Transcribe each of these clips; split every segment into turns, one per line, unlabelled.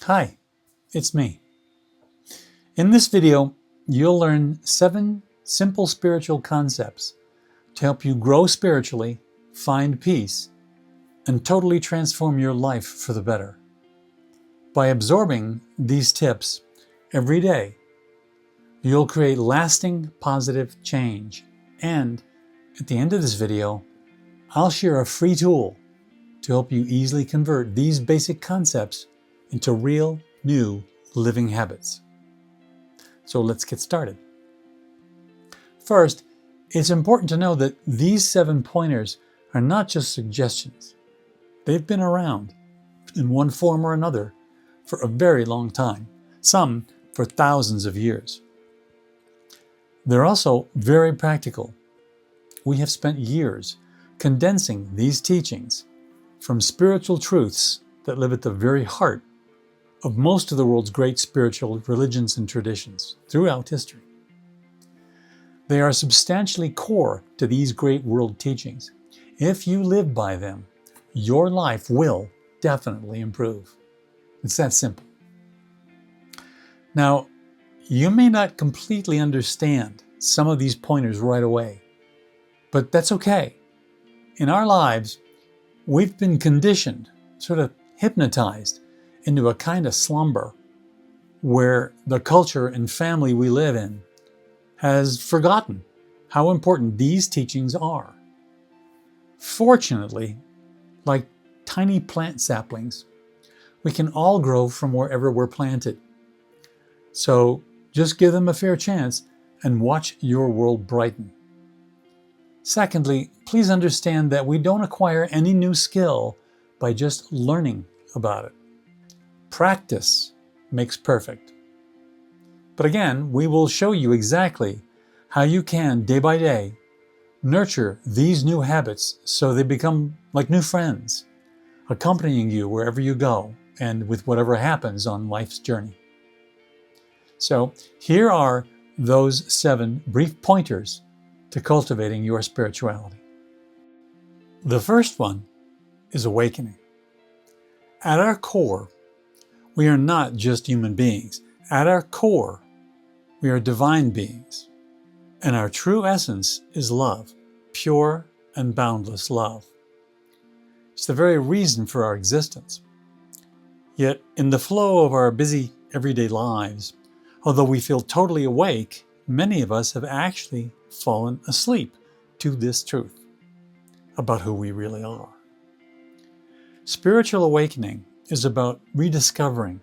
Hi, it's me. In this video, you'll learn 7 simple spiritual concepts to help you grow spiritually, find peace, and totally transform your life for the better. By absorbing these tips every day, you'll create lasting positive change. And at the end of this video, I'll share a free tool to help you easily convert these basic concepts into real, new, living habits. So let's get started. First, it's important to know that these 7 pointers are not just suggestions. They've been around in one form or another for a very long time, some for thousands of years. They're also very practical. We have spent years condensing these teachings from spiritual truths that live at the very heart of most of the world's great spiritual religions and traditions throughout history. They are substantially core to these great world teachings. If you live by them, your life will definitely improve. It's that simple. Now, you may not completely understand some of these pointers right away, but that's okay. In our lives, we've been conditioned, sort of hypnotized, into a kind of slumber where the culture and family we live in has forgotten how important these teachings are. Fortunately, like tiny plant saplings, we can all grow from wherever we're planted. So just give them a fair chance and watch your world brighten. Secondly, please understand that we don't acquire any new skill by just learning about it. Practice makes perfect. But again, we will show you exactly how you can, day by day, nurture these new habits so they become like new friends, accompanying you wherever you go and with whatever happens on life's journey. So here are those 7 brief pointers to cultivating your spirituality. The first one is awakening. At our core, we are not just human beings. At our core, we are divine beings. And our true essence is love, pure and boundless love. It's the very reason for our existence. Yet, in the flow of our busy everyday lives, although we feel totally awake, many of us have actually fallen asleep to this truth about who we really are. Spiritual awakening is about rediscovering,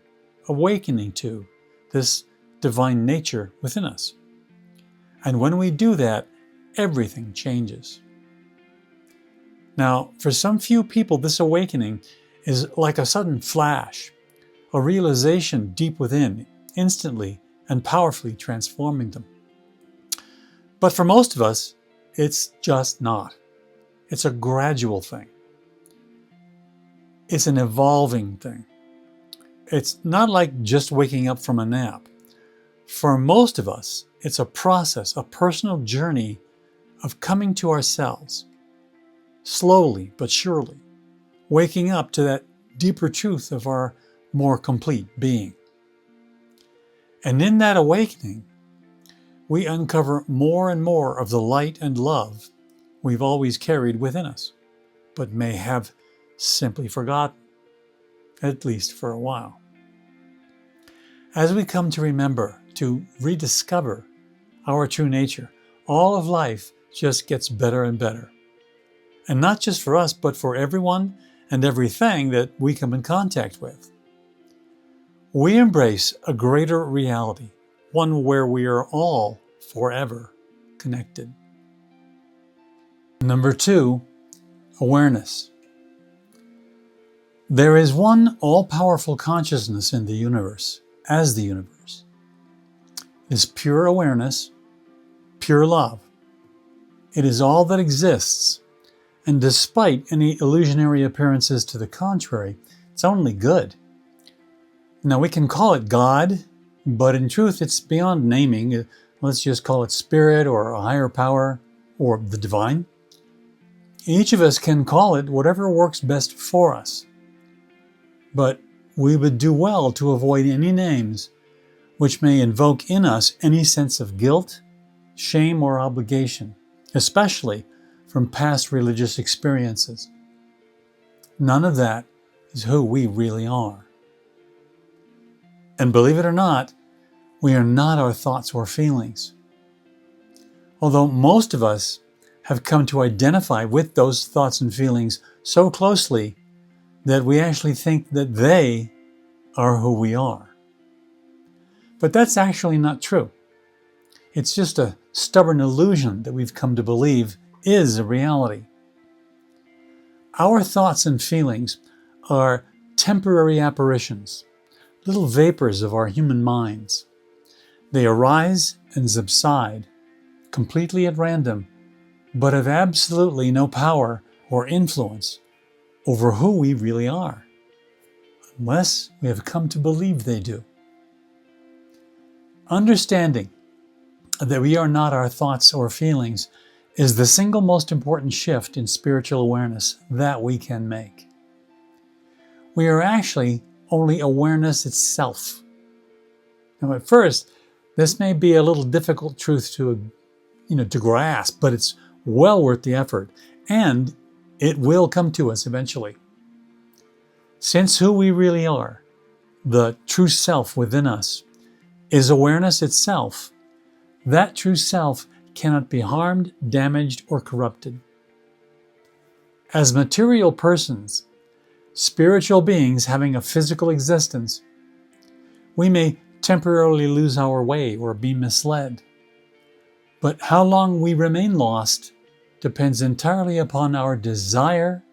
awakening to this divine nature within us. And when we do that, everything changes. Now, for some few people, this awakening is like a sudden flash, a realization deep within, instantly and powerfully transforming them. But for most of us, it's just not. It's a gradual thing. It's an evolving thing. It's not like just waking up from a nap. For most of us, it's a process, a personal journey of coming to ourselves, slowly but surely, waking up to that deeper truth of our more complete being. And in that awakening, we uncover more and more of the light and love we've always carried within us, but may have simply forgotten, at least for a while. As we come to remember, to rediscover our true nature, all of life just gets better and better. And not just for us, but for everyone and everything that we come in contact with. We embrace a greater reality, one where we are all forever connected. Number 2, awareness. There is one all-powerful consciousness in the universe, as the universe. It is pure awareness, pure love. It is all that exists, and despite any illusionary appearances to the contrary, it's only good. Now, we can call it God, but in truth, it's beyond naming. Let's just call it spirit or a higher power or the divine. Each of us can call it whatever works best for us. But we would do well to avoid any names which may invoke in us any sense of guilt, shame, or obligation, especially from past religious experiences. None of that is who we really are. And believe it or not, we are not our thoughts or feelings. Although most of us have come to identify with those thoughts and feelings so closely that we actually think that they are who we are. But that's actually not true. It's just a stubborn illusion that we've come to believe is a reality. Our thoughts and feelings are temporary apparitions, little vapors of our human minds. They arise and subside completely at random, but have absolutely no power or influence over who we really are, unless we have come to believe they do. Understanding that we are not our thoughts or feelings is the single most important shift in spiritual awareness that we can make. We are actually only awareness itself. Now, at first, this may be a little difficult truth to grasp, but it's well worth the effort, and it will come to us eventually. Since who we really are, the true self within us, is awareness itself, that true self cannot be harmed, damaged, or corrupted. As material persons, spiritual beings having a physical existence, we may temporarily lose our way or be misled. But how long we remain lost depends entirely upon our desire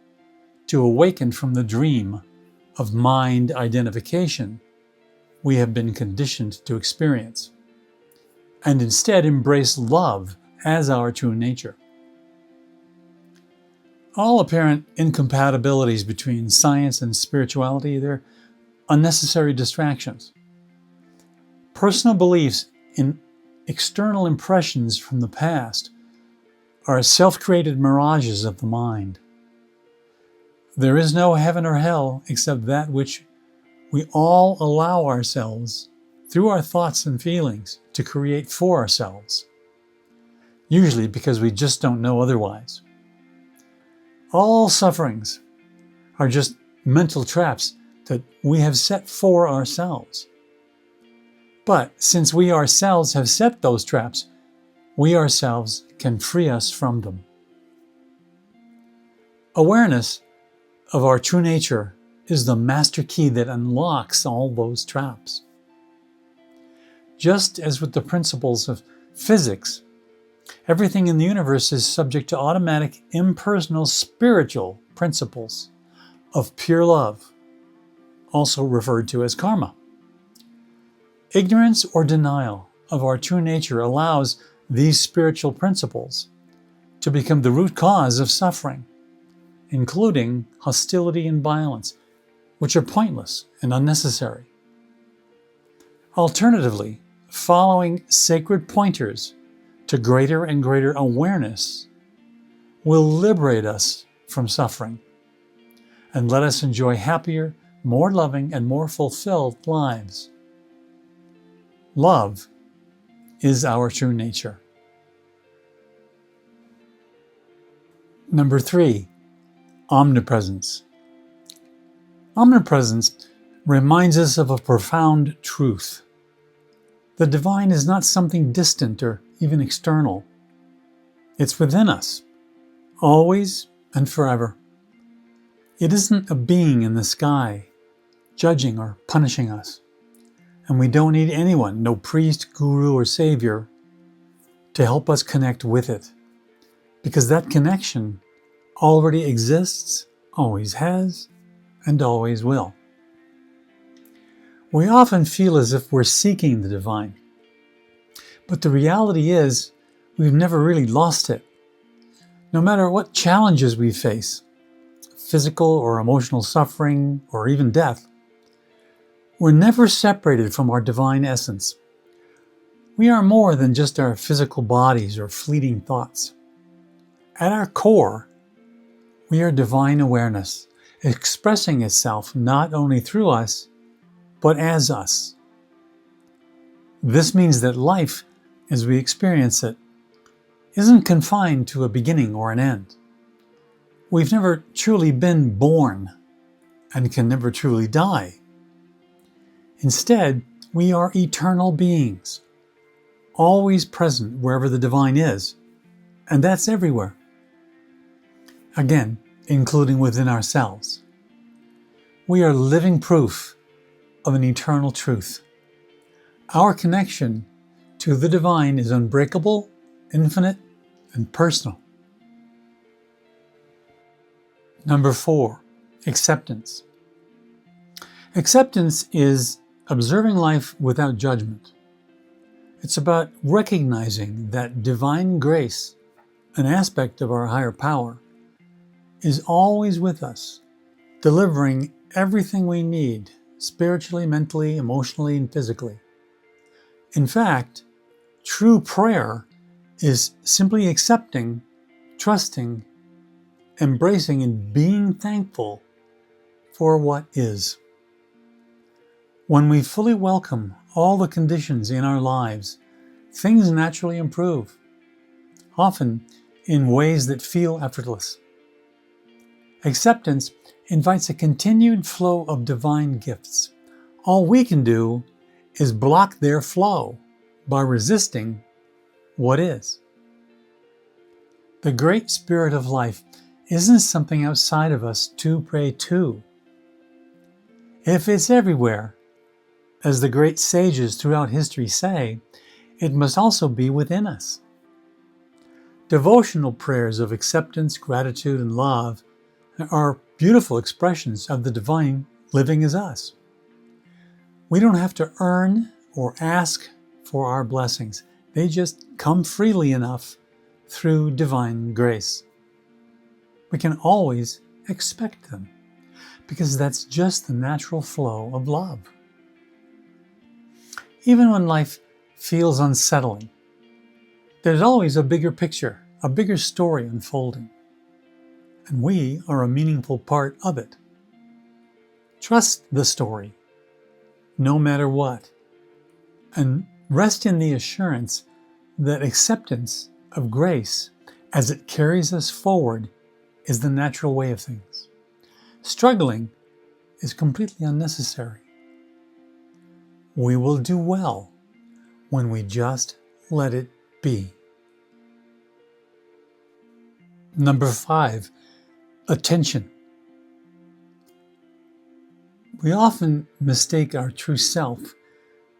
to awaken from the dream of mind identification we have been conditioned to experience, and instead embrace love as our true nature. All apparent incompatibilities between science and spirituality, they're unnecessary distractions. Personal beliefs in external impressions from the past are self-created mirages of the mind. There is no heaven or hell except that which we all allow ourselves, through our thoughts and feelings, to create for ourselves, usually because we just don't know otherwise. All sufferings are just mental traps that we have set for ourselves. But since we ourselves have set those traps, we ourselves can free us from them. Awareness of our true nature is the master key that unlocks all those traps. Just as with the principles of physics, everything in the universe is subject to automatic, impersonal, spiritual principles of pure love, also referred to as karma. Ignorance or denial of our true nature allows these spiritual principles to become the root cause of suffering, including hostility and violence, which are pointless and unnecessary. Alternatively, following sacred pointers to greater and greater awareness will liberate us from suffering and let us enjoy happier, more loving, and more fulfilled lives. Love is our true nature. Number 3, omnipresence. Omnipresence reminds us of a profound truth. The divine is not something distant or even external. It's within us, always and forever. It isn't a being in the sky, judging or punishing us. And we don't need anyone, no priest, guru, or savior, to help us connect with it. Because that connection already exists, always has, and always will. We often feel as if we're seeking the divine. But the reality is, we've never really lost it. No matter what challenges we face, physical or emotional suffering, or even death, we're never separated from our divine essence. We are more than just our physical bodies or fleeting thoughts. At our core, we are divine awareness, expressing itself not only through us, but as us. This means that life, as we experience it, isn't confined to a beginning or an end. We've never truly been born and can never truly die. Instead, we are eternal beings, always present wherever the divine is, and that's everywhere. Again, including within ourselves. We are living proof of an eternal truth. Our connection to the divine is unbreakable, infinite, and personal. Number 4, acceptance. Acceptance is observing life without judgment. It's about recognizing that divine grace, an aspect of our higher power, is always with us, delivering everything we need, spiritually, mentally, emotionally, and physically. In fact, true prayer is simply accepting, trusting, embracing, and being thankful for what is. When we fully welcome all the conditions in our lives, things naturally improve, often in ways that feel effortless. Acceptance invites a continued flow of divine gifts. All we can do is block their flow by resisting what is. The great spirit of life isn't something outside of us to pray to. If it's everywhere, as the great sages throughout history say, it must also be within us. Devotional prayers of acceptance, gratitude, and love are beautiful expressions of the divine living as us. We don't have to earn or ask for our blessings. They just come freely enough through divine grace. We can always expect them because that's just the natural flow of love. Even when life feels unsettling, there's always a bigger picture, a bigger story unfolding, and we are a meaningful part of it. Trust the story, no matter what, and rest in the assurance that acceptance of grace as it carries us forward is the natural way of things. Struggling is completely unnecessary. We will do well when we just let it be. Number 5, attention. We often mistake our true self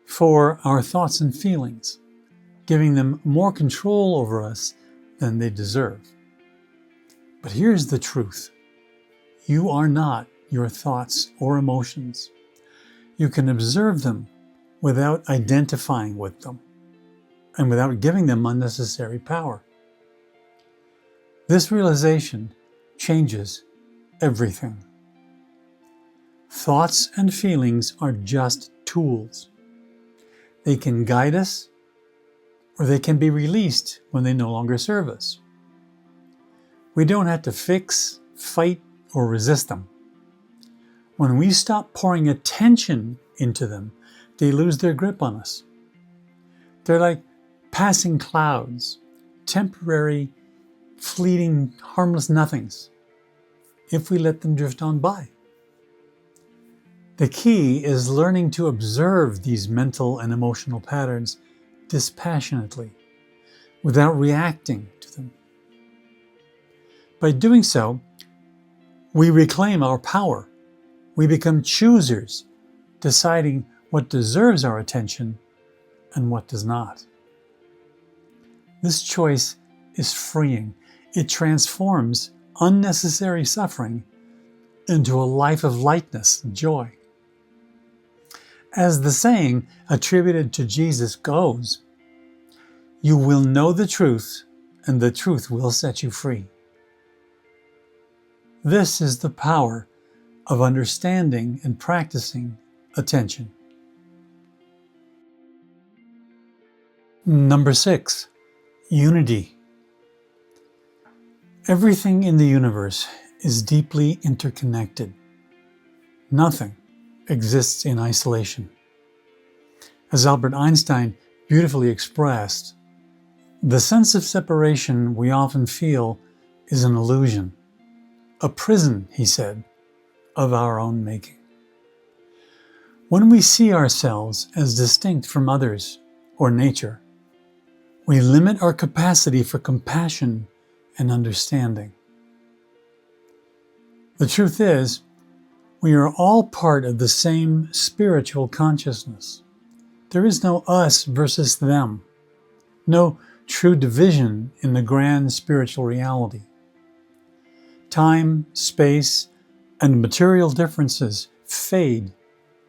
for our thoughts and feelings, giving them more control over us than they deserve. But here's the truth. You are not your thoughts or emotions. You can observe them without identifying with them and without giving them unnecessary power. This realization changes everything. Thoughts and feelings are just tools. They can guide us, or they can be released when they no longer serve us. We don't have to fix, fight, or resist them. When we stop pouring attention into them, they lose their grip on us. They're like passing clouds, temporary, fleeting, harmless nothings, if we let them drift on by. The key is learning to observe these mental and emotional patterns dispassionately, without reacting to them. By doing so, we reclaim our power. We become choosers, deciding what deserves our attention and what does not. This choice is freeing. It transforms unnecessary suffering into a life of lightness and joy. As the saying attributed to Jesus goes, "You will know the truth, and the truth will set you free." This is the power of understanding and practicing attention. Number 6, unity. Everything in the universe is deeply interconnected. Nothing, exists in isolation. As Albert Einstein beautifully expressed, the sense of separation we often feel is an illusion, a prison, he said, of our own making. When we see ourselves as distinct from others or nature, we limit our capacity for compassion and understanding. The truth is, we are all part of the same spiritual consciousness. There is no us versus them, no true division in the grand spiritual reality. Time, space, and material differences fade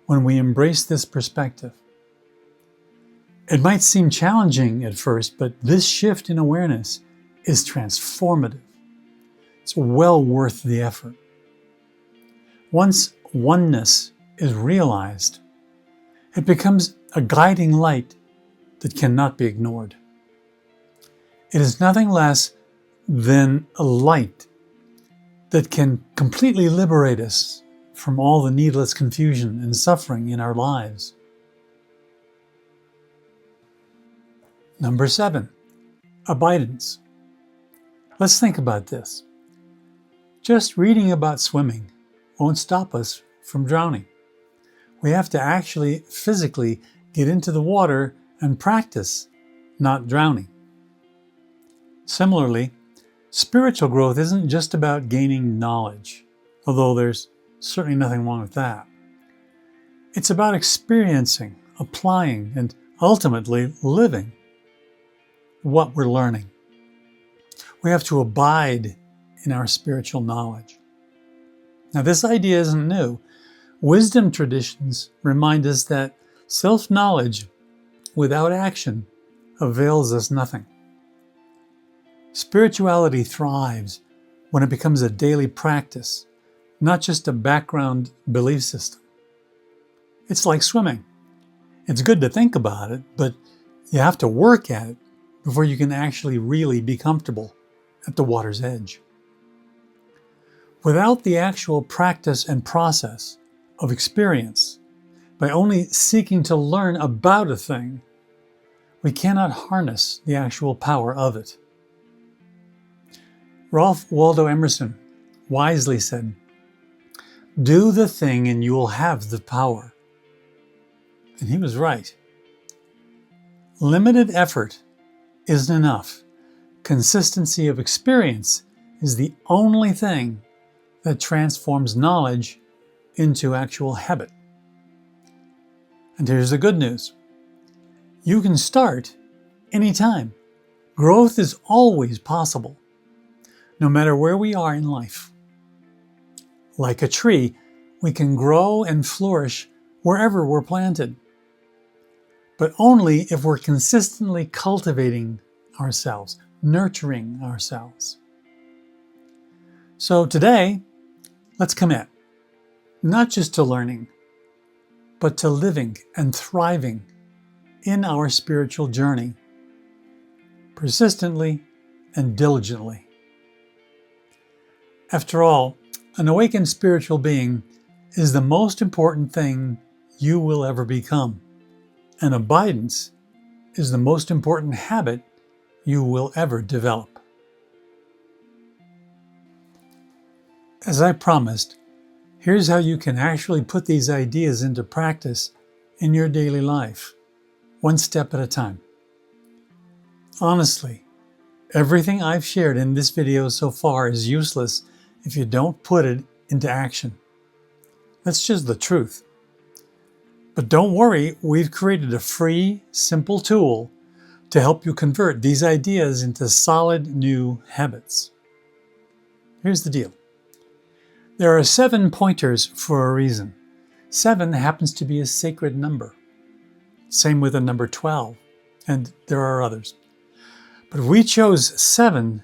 when we embrace this perspective. It might seem challenging at first, but this shift in awareness is transformative. It's well worth the effort. Once oneness is realized, it becomes a guiding light that cannot be ignored. It is nothing less than a light that can completely liberate us from all the needless confusion and suffering in our lives. Number 7, abidance. Let's think about this. Just reading about swimming won't stop us from drowning. We have to actually physically get into the water and practice not drowning. Similarly, spiritual growth isn't just about gaining knowledge, although there's certainly nothing wrong with that. It's about experiencing, applying, and ultimately living what we're learning. We have to abide in our spiritual knowledge. Now, this idea isn't new. Wisdom traditions remind us that self-knowledge without action avails us nothing. Spirituality thrives when it becomes a daily practice, not just a background belief system. It's like swimming. It's good to think about it, but you have to work at it before you can actually really be comfortable at the water's edge. Without the actual practice and process of experience, by only seeking to learn about a thing, we cannot harness the actual power of it. Ralph Waldo Emerson wisely said, "Do the thing and you will have the power." And he was right. Limited effort isn't enough. Consistency of experience is the only thing that transforms knowledge into actual habit. And here's the good news. You can start anytime. Growth is always possible, no matter where we are in life. Like a tree, we can grow and flourish wherever we're planted, but only if we're consistently cultivating ourselves, nurturing ourselves. So today, let's commit, not just to learning, but to living and thriving in our spiritual journey, persistently and diligently. After all, an awakened spiritual being is the most important thing you will ever become, and abidance is the most important habit you will ever develop. As I promised, here's how you can actually put these ideas into practice in your daily life, one step at a time. Honestly, everything I've shared in this video so far is useless if you don't put it into action. That's just the truth. But don't worry, we've created a free, simple tool to help you convert these ideas into solid new habits. Here's the deal. There are 7 pointers for a reason. 7 happens to be a sacred number. Same with the number 12, and there are others. But we chose 7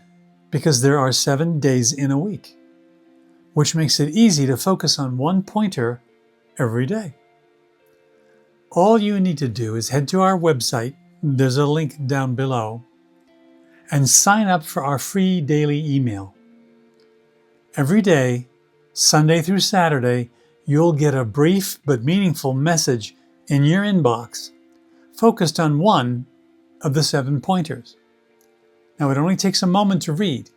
because there are 7 days in a week, which makes it easy to focus on one pointer every day. All you need to do is head to our website, there's a link down below, and sign up for our free daily email. Every day, Sunday through Saturday, you'll get a brief but meaningful message in your inbox focused on one of the 7 pointers. Now, it only takes a moment to read.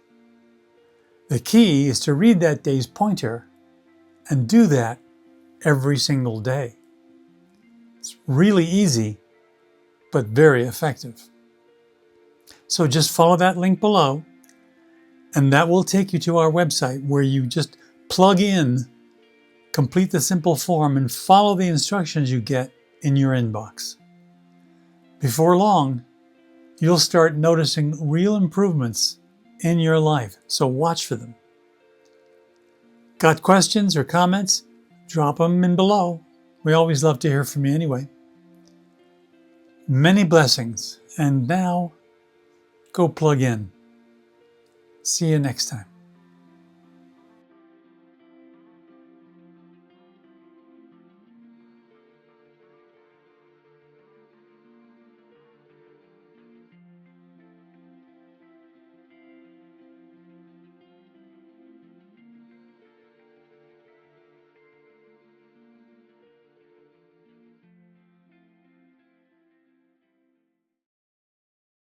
The key is to read that day's pointer and do that every single day. It's really easy, but very effective. So just follow that link below, and that will take you to our website where you just plug in, complete the simple form, and follow the instructions you get in your inbox. Before long, you'll start noticing real improvements in your life, so watch for them. Got questions or comments? Drop them in below. We always love to hear from you anyway. Many blessings, and now go plug in. See you next time.